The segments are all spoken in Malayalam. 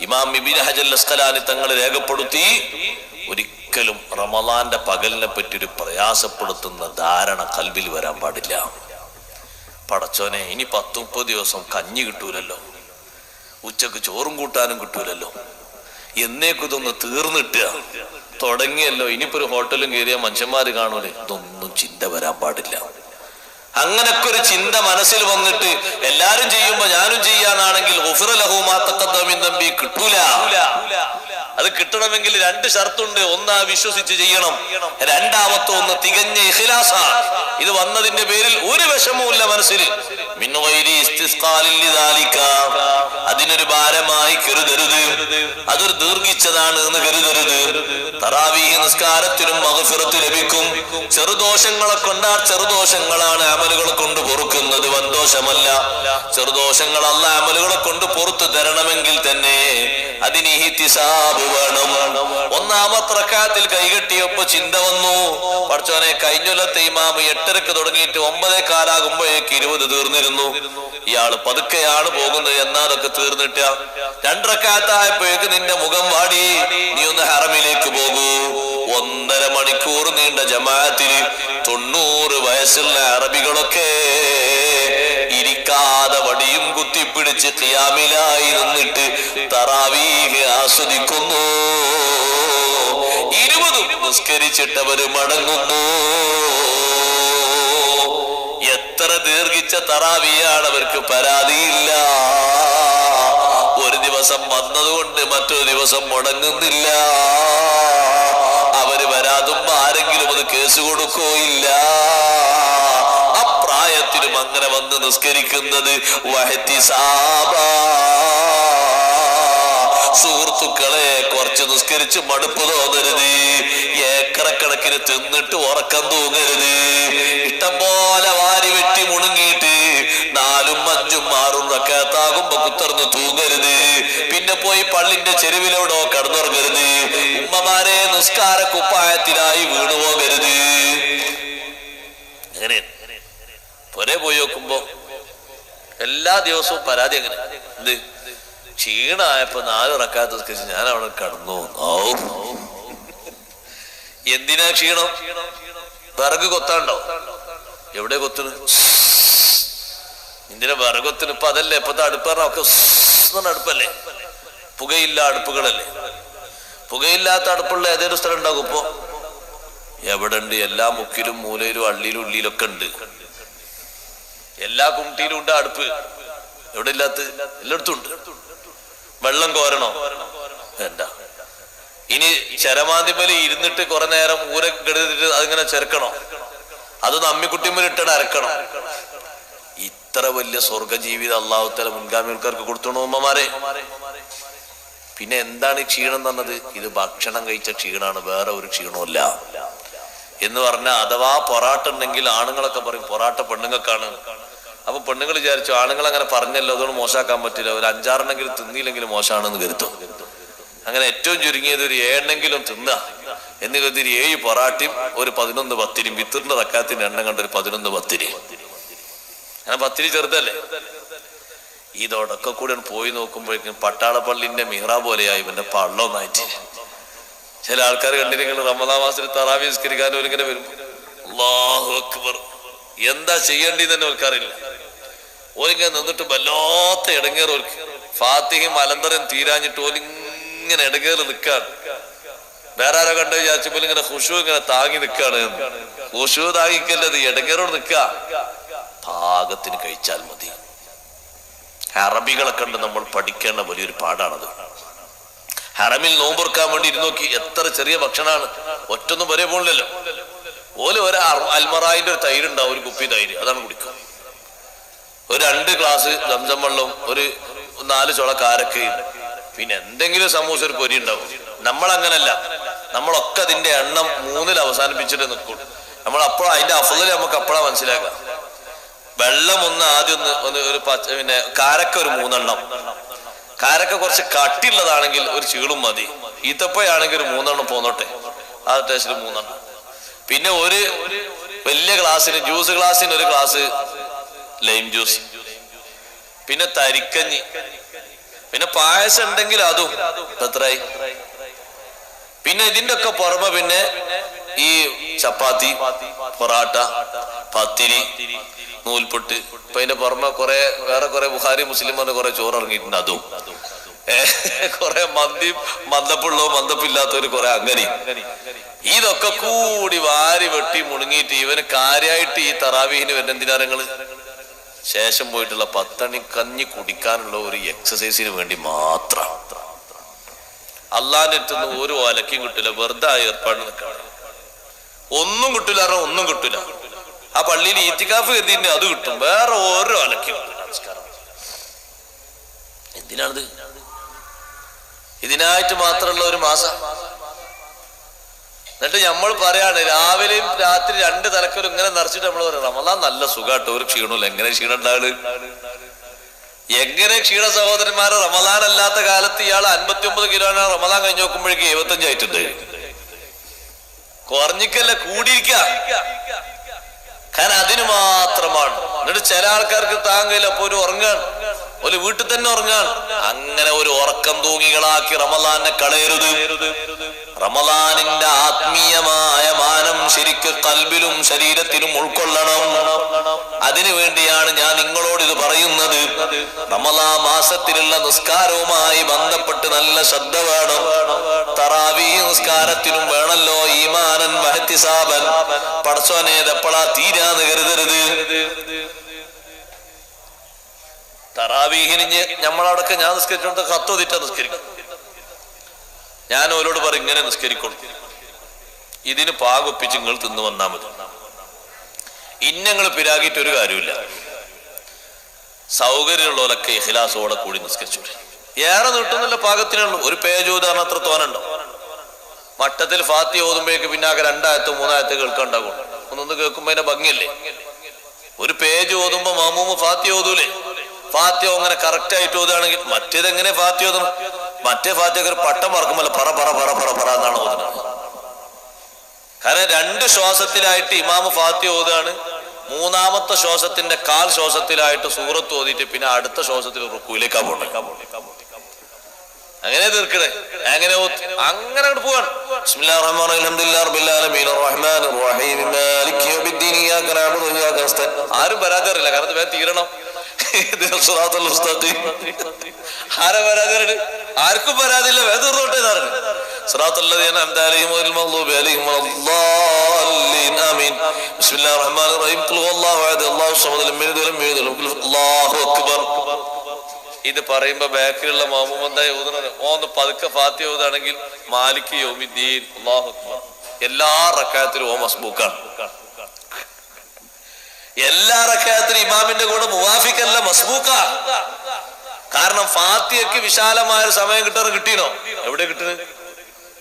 ഇമാം ഇബ്നു ഹജർ അസ്ഖലാനി തങ്ങൾ രേഖപ്പെടുത്തി, ഒരിക്കലും റമളാന്റെ പകലിനെ പറ്റി ഒരു പ്രയാസപ്പെടുത്തുന്ന ധാരണ കൽബിൽ വരാൻ പാടില്ല. പടച്ചോനെ, ഇനി 10-30 ദിവസം കഞ്ഞി കിട്ടൂലല്ലോ, ഉച്ചക്ക് ചോറും കൂട്ടാനും കിട്ടൂലല്ലോ, എന്നേക്കും ഇതൊന്ന് തീർന്നിട്ടുക തുടങ്ങിയല്ലോ, ഇനിയിപ്പോ ഒരു ഹോട്ടലും കയറിയ മനുഷ്യന്മാര് കാണൂലേ, ഇതൊന്നും ചിന്ത വരാൻ പാടില്ല. അങ്ങനൊക്കെ ഒരു ചിന്ത മനസ്സിൽ വന്നിട്ട് എല്ലാരും ചെയ്യുമ്പോ ഞാനും ചെയ്യാനാണെങ്കിൽ കിട്ടൂല. അത് കിട്ടണമെങ്കിൽ 2 ഷർത്തുണ്ട്. ഒന്ന് വിശ്വസിച്ച് ചെയ്യണം, രണ്ടാമത്തെ ഒന്ന് തികഞ്ഞ ഇഖ്ലാസാണ്. ഇത് വന്നതിന്റെ പേരിൽ ഒരു വിഷമവുമില്ല മനസ്സിൽ. അതിനൊരു ഭാരമായി കരുതരുത്, അതൊരു ദീർഘിച്ചതാണ് എന്ന് കരുതരുത്. തറാവീഹ് നിസ്കാരത്തിനും മഗ്ഫിറത്ത് ലഭിക്കും. ചെറുദോഷങ്ങളെ കൊണ്ടാ, ചെറുദോഷങ്ങളാണ് അമലുകളെ കൊണ്ട് പൊറുക്കുന്നത്, വൻദോഷമല്ല. ചെറുദോഷങ്ങൾ അല്ലാഹ് അമലുകളെ കൊണ്ട് പൊറുത്തു തരണമെങ്കിൽ തന്നെ അതിന് ഇഹ്തിസാബ് വേണം. ഒന്നാമത്തെ റക്അത്തിൽ കൈകെട്ടിയപ്പോ ചിന്ത വന്നു, പടച്ചോനെ, കഴിഞ്ഞൊല്ലത്തെ ഇമാം 8:30 തുടങ്ങിയിട്ട് 9:15 20 തീർന്നിരുന്നു. ഇയാള് പതുക്കെയാണ് പോകുന്നത്, എന്നാ അതൊക്കെ തീർന്നിട്ട 2 റക്അത്തായപ്പോഴേക്ക് നിന്റെ മുഖം വാടി, നീ ഒന്ന് ഹറമിലേക്ക് പോകൂ. 1.5 മണിക്കൂർ നീണ്ട ജമാഅത്തിൽ 90 വയസ്സുള്ള അറബികളൊക്കെ ഇരിക്കാതെ വടിയും കുത്തിപ്പിടിച്ച് ഖിയാമിലായി നിന്നിട്ട് തറാവീഹ് ആസ്വദിക്കുന്നു. 20 നിസ്കരിച്ചിട്ടവര് മടങ്ങുന്നു. എത്ര ദീർഘിച്ച തറാവിയാണ്, അവർക്ക് പരാതിയില്ല. ഒരു ദിവസം വന്നതുകൊണ്ട് മറ്റൊരു ദിവസം മുടങ്ങുന്നില്ല. അവര് വരാതുമ്പോ ആരെങ്കിലും അത് കേസ് കൊടുക്കുകയില്ല. അപ്രായത്തിലും അങ്ങനെ വന്ന് നിസ്കരിക്കുന്നത് വഹ്തിസാബാ. സുഹൃത്തുക്കളെ, കുറച്ച് നിസ്കരിച്ച് മടുപ്പ് തോന്നരുത്. ഏക്കറക്കണക്കിന് തിന്നിട്ട് ഉറക്കം തൂങ്ങരുത്. ഇഷ്ടം പോലെ വാരി വെട്ടി മുണുങ്ങിയിട്ട് 4ഉം 5ഉം 6ഉം റക്അത്താകുമ്പോ കുത്തർന്ന് തൂങ്ങരുത്. പിന്നെ പോയി പള്ളിന്റെ ചെരുവിലൂടെ കടന്നുറങ്ങരുത്. ഉമ്മമാരെ, നിസ്കാര കുപ്പായത്തിലായി വീണു പോകരുത്. അങ്ങനെ പൊരെ പോയി നോക്കുമ്പോ എല്ലാ ദിവസവും പരാതി. അങ്ങനെ എന്ത് ക്ഷീണായപ്പോ 4 റക്അത്ത് നിസ്കരിച്ച് ഞാൻ അവിടെ കടന്നു. എന്തിനാ ക്ഷീണം? വിറക് കൊത്താണ്ടോ? എവിടെ കൊത്തുന്നു? എന്തിനാ വിറക് കൊത്തിന്? ഇപ്പൊ അതല്ലേ ഇപ്പത്തെ അടുപ്പറൊക്കെ അടുപ്പല്ലേ, പുകയില്ല അടുപ്പുകളല്ലേ. പുകയില്ലാത്ത അടുപ്പുള്ള ഏതൊരു സ്ഥലം ഉണ്ടാകും ഇപ്പൊ? എവിടെ ഉണ്ട്? എല്ലാ മുക്കിലും മൂലയിലും അള്ളിയിലും ഉള്ളിയിലൊക്കെ ഉണ്ട്. എല്ലാ കുണ്ടിയിലും ഉണ്ട് അടുപ്പ്. എവിടെ ഇല്ലാത്ത? എല്ലായിടത്തും ഉണ്ട്. വെള്ളം കോരണോ? വേണ്ട. ഇനി ചരമാന്തിമേൽ ഇരുന്നിട്ട് കുറെ നേരം ഊര കെടുത്തിട്ട് അതിങ്ങനെ ചെറുക്കണോ? അത് അമ്മിക്കുട്ടിമേൽ ഇട്ടിട്ട് അരക്കണോ? ഇത്ര വലിയ സ്വർഗ ജീവിതം അല്ലാഹു തആല മുൻഗാമികൾക്ക് കൊടുത്തണോ ഉമ്മമാരെ? പിന്നെ എന്താണ് ഈ ക്ഷീണം തന്നത്? ഇത് ഭക്ഷണം കഴിച്ച ക്ഷീണാണ്, വേറെ ഒരു ക്ഷീണമില്ല എന്ന് പറഞ്ഞാൽ. അഥവാ പൊറാട്ട ഉണ്ടെങ്കിൽ ആണുങ്ങളൊക്കെ പറയും പൊറാട്ട പെണ്ണുങ്ങൾക്കാണ്. അപ്പൊ പെണ്ണുങ്ങൾ വിചാരിച്ചു ആണുങ്ങൾ അങ്ങനെ പറഞ്ഞല്ലോ, അതുകൊണ്ട് മോശമാക്കാൻ പറ്റില്ല, ഒരു 5-6എണ്ണെങ്കിലും തിന്നിയില്ലെങ്കിലും മോശമാണെന്ന് കരുതും. അങ്ങനെ ഏറ്റവും ചുരുങ്ങിയത് ഒരു 7എണ്ണെങ്കിലും തിന്നുക എന്ന് കരുതി 7 പൊറാട്ടയും ഒരു 11 പത്തിരിയും, വിത്തറിന്റെ റക്അത്തിന്റെ എണ്ണം കണ്ട ഒരു 11 പത്തിരി. അങ്ങനെ പത്തിരി ചെറുതല്ലേ. ഇതോടൊക്കെ കൂടെ പോയി നോക്കുമ്പോഴേക്കും പട്ടാളപ്പള്ളിന്റെ മിഹ്റാബ് പോലെയായി ഇവന്റെ പള്ളൊന്നായിട്ട്. ചില ആൾക്കാർ കണ്ടിരിക്കുന്നത് റമദാൻ മാസത്തിൽ തറാവീഹ് നിസ്കരിക്കാൻ ഇങ്ങനെ വരും. അല്ലാഹു അക്ബർ, എന്താ ചെയ്യേണ്ടതെന്ന് തന്നെ ഓർക്കാറില്ല. ഓലിങ്ങനെ നിന്നിട്ട് വല്ലാത്ത ഇടങ്ങേറ്. ഓർക്ക് ഫാത്തിഹയും അലന്തരം തീരാഞ്ഞിട്ട് ഓലിങ്ങനെ ഇടങ്ങേറ് നിൽക്കാണ്. വേറെ ആരോ കണ്ടു വിചാരിച്ചപ്പോൾ ഇങ്ങനെ ഖുശൂ ഇങ്ങനെ താങ്ങി നിൽക്കാണ്. ഖുശൂ താങ്ങിക്കല്ലത്, ഇടങ്ങേറോട് നിൽക്ക. പാകത്തിന് കഴിച്ചാൽ മതി. അറബികളെ കണ്ട് നമ്മൾ പഠിക്കേണ്ട വലിയൊരു പാടാണത്. ഹറമിൽ നോമ്പുറക്കാൻ വേണ്ടി ഇരുന്നോക്കി, എത്ര ചെറിയ ഭക്ഷണമാണ്, ഒറ്റൊന്നും വരെ പോണില്ലല്ലോ. ഓല് ഒരു അൽമറായിന്റെ ഒരു തൈര് ഉണ്ടാവും, ഒരു കുപ്പി തൈര്, അതാണ് കുടിക്കുക. ഒരു 2 ഗ്ലാസ് സംസം വെള്ളവും ഒരു 4 ചുള കാരക്കയും പിന്നെ എന്തെങ്കിലും സമൂസ ഒരു പൊരി ഉണ്ടാവും. നമ്മളങ്ങനല്ല, നമ്മളൊക്കെ അതിന്റെ എണ്ണം 3-ൽ അവസാനിപ്പിച്ചിട്ട് നിൽക്കും. നമ്മൾ അപ്പോഴാ അതിന്റെ അഫ്ളൽ നമുക്ക് അപ്പോഴാ മനസ്സിലാക്കാം. വെള്ളം ആദ്യം ഒരു പിന്നെ കാരക്ക ഒരു 3 എണ്ണം. കാരക്ക കുറച്ച് കട്ടിയുള്ളതാണെങ്കിൽ ഒരു ചീളും മതി. ഈത്തപ്പയാണെങ്കിൽ ഒരു 3 എണ്ണം പോന്നോട്ടെ, ആ ടേസ്റ്റിൽ 3 എണ്ണം. പിന്നെ ഒരു വലിയ ഗ്ലാസ്സിന്, ജ്യൂസ് ഗ്ലാസ്സിന് 1 ഗ്ലാസ് ലൈം ജ്യൂസ്. പിന്നെ തരിക്കഞ്ഞി, പിന്നെ പായസം ഉണ്ടെങ്കിൽ അതും എത്രയായി. പിന്നെ ഇതിന്റെ ഒക്കെ പുറമെ പിന്നെ ഈ ചപ്പാത്തി, പൊറാട്ട, പത്തിരി, നൂൽപുട്ട്, ഇപ്പൊ അതിന്റെ പുറമെ വേറെ കുറെ ബുഖാരി മുസ്ലിം പറഞ്ഞ കുറെ ചോറ് ഇറങ്ങിയിട്ടുണ്ട്. അതും കുറെ മന്ദപ്പുള്ളോ മന്ദപ്പില്ലാത്തവര് കുറെ അങ്ങനെ. ഇതൊക്കെ കൂടി വാരി വെട്ടി മുണുങ്ങിയിട്ട് ഇവന് കാര്യമായിട്ട് ഈ തറാവീഹിന് വരുന്ന എന്തിനാരങ്ങള് ശേഷം പോയിട്ടുള്ള 10 മണി കഞ്ഞി കുടിക്കാനുള്ള ഒരു എക്സസൈസിന് വേണ്ടി മാത്രം. അള്ളാന്റെ അടുത്തുനിന്ന് ഒരു ഒലക്കും കിട്ടില്ല, വെറുതെ ഏർപ്പാട് നിൽക്കണം. ഒന്നും കിട്ടില്ല, ഒന്നും കിട്ടില്ല. ആ പള്ളിയിൽ ഈത്തിക്കാഫ് കരുതിന്റെ അത് കിട്ടും, വേറെ ഓരോ ഒലക്കും നമസ്കാരം. എന്തിനാണിത്? ഇതിനായിട്ട് മാത്രമുള്ള ഒരു മാസം. എന്നിട്ട് നമ്മൾ പറയാണ് രാവിലെയും രാത്രി 2 തലക്കലും ഇങ്ങനെ നിറച്ചിട്ട് നമ്മൾ പറയാം റമദാൻ നല്ല സുഖാട്ടോ, ഒരു ക്ഷീണമില്ല. എങ്ങനെ ക്ഷീണം ഉണ്ടാവുക? എങ്ങനെ ക്ഷീണ സഹോദരന്മാരെ? റമദാൻ അല്ലാത്ത കാലത്ത് ഇയാൾ 59 കിലോയാണ്, റമദാൻ കഴിഞ്ഞ് നോക്കുമ്പോഴേക്ക് 75 ആയിട്ടുണ്ട്. കുറഞ്ഞിക്കല്ല, കൂടിയിരിക്ക. കാരണം അതിന് മാത്രമാണ്. എന്നിട്ട് ചില ആൾക്കാർക്ക് താങ്ങില്ല, അപ്പൊ ഒരു ഉറങ്ങാണ്, ഒരു വീട്ടിൽ തന്നെ ഉറങ്ങാണ്. അങ്ങനെ ഒരു ഉറക്കം തൂങ്ങികളാക്കി റമദാനെ കളയരുത്. റമദാനിന്റെ ആത്മീയമായ മാനം ശരിക്ക് കൽബിലും ശരീരത്തിലും ഉൾക്കൊള്ളണം. അതിനു വേണ്ടിയാണ് ഞാൻ നിങ്ങളോട് ഇത് പറയുന്നത്. റമദാൻ മാസത്തിലുള്ള നിസ്കാരവുമായി ബന്ധപ്പെട്ട് നല്ല ശ്രദ്ധ വേണം. തറാവീഹ് നിസ്കാരത്തിനും വേണല്ലോ ഈമാനൻ വഹ്തിസാബൻ. പടച്ചോനെ എപ്പോഴാ തീരാന്ന് കരുതരുത്. തറാവീഹിന് നമ്മളവിടൊക്കെ ഞാൻ നിസ്കരിച്ചോണ്ട് കത്തോതിട്ടാ നിസ്കരിക്കും. ഞാൻ ഓരോട് പറയും ഇങ്ങനെ നിസ്കരിക്കണം, ഇതിന് പാകൊപ്പിച്ച് നിങ്ങൾ തിന്നു വന്നാൽ മതി. ഇന്നങ്ങൾ പിരാകിയിട്ട് ഒരു കാര്യമില്ല. സൗകര്യമുള്ളവരൊക്കെ ഇഖ്ലാസോടെ കൂടി നിസ്കരിച്ചു. ഏറെ നീട്ടുന്നില്ല, പാകത്തിനുള്ളൂ. ഒരു പേജ് ഓതാൻ അത്ര തോന്നുണ്ടോ? മട്ടത്തിൽ ഫാത്തിഹ ഓതുമ്പോഴേക്ക് പിന്നാകെ 2 ആയത്തോ 3 ആയത്തോ കേൾക്കാണ്ടാകും. ഒന്നൊന്ന് കേൾക്കുമ്പോ അതിന്റെ ഭംഗിയല്ലേ? ഒരു പേജ് ഓതുമ്പോ മാമൂമ ഫാത്തിഹ ഓതൂലേ? ഫാത്തിഹ അങ്ങനെ കറക്റ്റ് ആയിട്ട് ഓതുകയാണെങ്കിൽ മറ്റേതെങ്ങനെ ഫാത്തിഹ ഓതണം? മറ്റേ ഫാത്തിഹ ഒരു പട്ടം പറക്കുമല്ലോ, പറ പറ പറ പറ പറ എന്നാണ് ഓതുന്നത്. കാരണം 2 ശ്വാസത്തിലായിട്ട് ഇമാമ് ഫാത്തിഹ ഓതുകയാണ്. 3-ാമത്തെ ശ്വാസത്തിന്റെ 1/4 ശ്വാസത്തിലായിട്ട് സൂറത്ത് ഓതിയിട്ട് പിന്നെ അടുത്ത ശ്വാസത്തിൽ റുക്കൂയിലേക്കാ പോണേ. അങ്ങനെ തീർക്കണേ. അങ്ങനെ അങ്ങനെ അങ്ങോട്ട് പോവാണ്. ബിസ്മില്ലാഹിർ റഹ്മാനിർ റഹീം അൽഹംദുലില്ലാഹി റബ്ബിൽ ആലമീൻ അർറഹ്മാനിർ റഹീം മാലികി യൗമിദ്ദീൻ ഇയ്യാക നഅബുദു വഇയ്യാക നസ്തഈൻ. ആരും പരാതിയറില്ല, കാരണം വേഗം തീരണം. ആരാ പരാതി? ആർക്കും പരാതിയില്ല, വേഗം തീർന്നോട്ടെ എന്നാണ്. സിറാത്തൽ ലദീന അൻഅംത അലൈഹിം ഗൈറിൽ മഗ്ദൂബി അലൈഹിം വലദ്ദാലിൻ. ആമീൻ. ബിസ്മില്ലാഹിർ റഹ്മാനിർ റഹീം ഖുൽ ഹുവല്ലാഹു അഹദ് അല്ലാഹു സമദ് ലം യലിദ് വലം യൂലദ് വലം യകുൽ അല്ലാഹു അക്ബർ. ഇത് പറയുമ്പോ ബാക്കിലുള്ള മാമൂമെന്തായി ഓതുന്നത്? ഒന്ന് പതുക്കെ ഫാത്തിഹ ഓതുകയാണെങ്കിൽ മാലിക് യൗമിദ്ദീൻ അല്ലാഹു അക്ബർ. എല്ലാ റക്അത്തിലും ഓ മസ്ബൂക്കാണ്. എല്ലാ റക്അത്തിലും ഇമാമിന്റെ കൂടെ മുവാഫിഖല്ല, മസ്ബൂക്കാ. കാരണം ഫാത്തിഹയ്ക്ക് വിശാലമായ ഒരു സമയം കിട്ടീനോ? എവിടെ കിട്ടുന്നത്?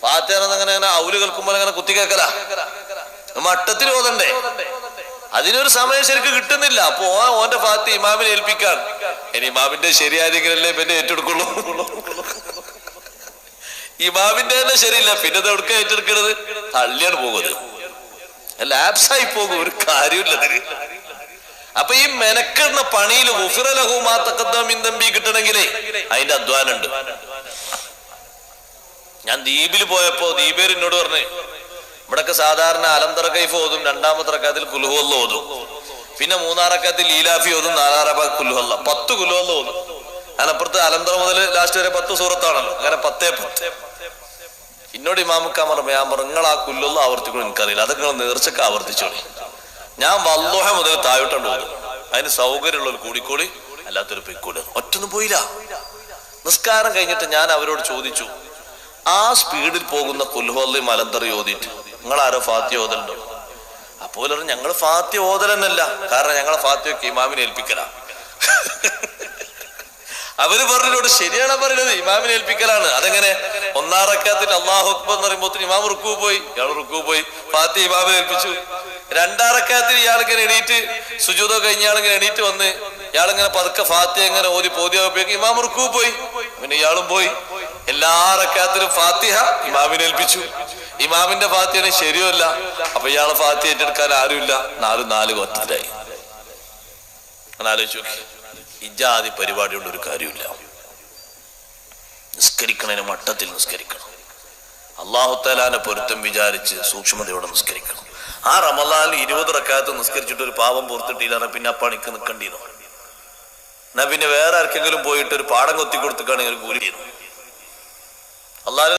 ഫാത്തിഹ അങ്ങനെ ഔല് കേൾക്കുമ്പോൾ അങ്ങനെ കുത്തിക്കേക്കല, മട്ടത്തിൽ ഓതണ്ടേ? അതിനൊരു സമയം ശരിക്കും കിട്ടുന്നില്ല. അപ്പൊ ഓന്റെ ഫാത്തിഹ ഇമാമിനെ ഏൽപ്പിക്കാൻ. ഇനി ഇമാമിന്റെ ശരിയായിരിക്കലല്ലേ പിന്നെ ഏറ്റെടുക്കുള്ളൂ. ഇമാമിന്റെ തന്നെ ശരിയില്ല, പിന്നെ എവിടുക്ക ഏറ്റെടുക്കണത്? തള്ളിയാണ് പോകുന്നത്, ലാപ്സായി പോകും, ഒരു കാര്യമില്ലതിന്. അപ്പൊ ഈ മെനക്കെടുന്ന പണിയിൽ കിട്ടണമെങ്കിലേ അതിന്റെ അധ്വാനം ഉണ്ട്. ഞാൻ ദ്വീപിൽ പോയപ്പോ ദ്വീപേർ എന്നോട് പറഞ്ഞേ, ഇവിടൊക്കെ സാധാരണ അലംതറ കൈഫ് ഓതും, 2-ാമത്തെ റക്അത്തിൽ ഖുൽ ഹുവല്ലാഹ് ഓതും, പിന്നെ 3-ാം റക്അത്തിൽ ലീലാഫി ഓതും, 4-ാം റക്അത്തിൽ ഖുൽ ഹുവല്ലാഹ് 10 ഖുൽ ഹുവല്ലാഹ് ഓതും. അതിനപ്പുറത്ത് അലംതറ മുതൽ ലാസ്റ്റ് വരെ 10 സൂറത്താണല്ലോ. അങ്ങനെ 10. എന്നോട് ഇമാമുക്കാൻ പറഞ്ഞു, ഞാൻ പറഞ്ഞു നിങ്ങൾ ആ ഖുൽ ഹുവല്ലാഹ് ആവർത്തിക്കണം, എനിക്കറിയില്ല, അതൊക്കെ നിങ്ങൾ നേർച്ചക്ക് ആവർത്തിച്ചോളി. ഞാൻ വല്ലുഹ മുതൽ താഴോട്ടുണ്ട് ഓതും. അതിന് സൗകര്യമുള്ളൊരു കൂടിക്കോളി, അല്ലാത്തൊരു പൊയ്ക്കോളി. ഒറ്റൊന്നും പോയില്ല. നിസ്കാരം കഴിഞ്ഞിട്ട് ഞാൻ അവരോട് ചോദിച്ചു, ആ സ്പീഡിൽ പോകുന്ന ഖുൽ ഹുവല്ലാഹ് അലംതറ ഓതിയിട്ട് നിങ്ങൾ ആരോ ഫാത്തിഹ ഓതലുണ്ടോ? അപ്പോൾ ഞങ്ങൾ ഫാത്തിഹ ഓതലെന്നല്ല, കാരണം ഞങ്ങളെ ഫാത്തിഹയൊക്കെ ഇമാമിനെ ഏൽപ്പിക്കലാ. അവര് പറഞ്ഞോട് ശരിയാണ് പറയുന്നത്, ഇമാമിനെ ഏൽപ്പിക്കലാണ്. അതെങ്ങനെ? 1-ാം റക്അത്തിൽ അല്ലാഹു അക്ബർ എന്ന് പറയുമ്പോൾ ഇമാം റുക്കൂ പോയി, ഇയാൾ റുക്കൂ പോയി, ഫാത്തിഹ ഇമാമിനെ ഏൽപ്പിച്ചു. 2-ാം റക്അത്തിൽ ഇയാളിങ്ങനെ എണീറ്റ് സുജൂദ് കഴിഞ്ഞ ഇയാളിങ്ങനെ എണീറ്റ് വന്ന് ഇയാളിങ്ങനെ പതുക്കെ ഫാത്തിഹ ഇങ്ങനെ ഓതി പോതിയാകുമ്പോഴേക്കും ഇമാം റുക്കൂ പോയി, പിന്നെ ഇയാളും പോയി. എല്ലാ റക്അത്തിലും ഫാത്തിഹ ഇമാമിനെ ഏൽപ്പിച്ചു. ഇമാമിന്റെ ഫാത്തിഹ ശരിയല്ല, അപ്പൊ ഇയാളെ ഫാത്തിഹ ഏറ്റെടുക്കാൻ ആരുമില്ല. 4 കൊറ്റത്തിലായി. ആലോചിച്ചു നോക്കി. ഇജാതി പരിപാടിയുള്ള ഒരു കാര്യമില്ല. നിസ്കരിക്കണതിന് മട്ടത്തിൽ നിസ്കരിക്കണം. അല്ലാഹു തആലാന്റെ പൊരുത്തം വിചാരിച്ച് സൂക്ഷ്മതയോടെ നിസ്കരിക്കണം. ആ റമളാനിൽ 20 റക്അത്ത് നിസ്കരിച്ചിട്ട് ഒരു പാവം പുറത്തിട്ടില്ല, പിന്നെ ആ പണിക്ക് നിൽക്കേണ്ടിയിരുന്നു. എന്നാ പിന്നെ വേറെ ആർക്കെങ്കിലും പോയിട്ട് ഒരു പാടം കൊത്തി കൊടുത്തിട്ടാണെങ്കിൽ ഒരു കൂലി ചെയ്യുന്നു. അള്ളാഹു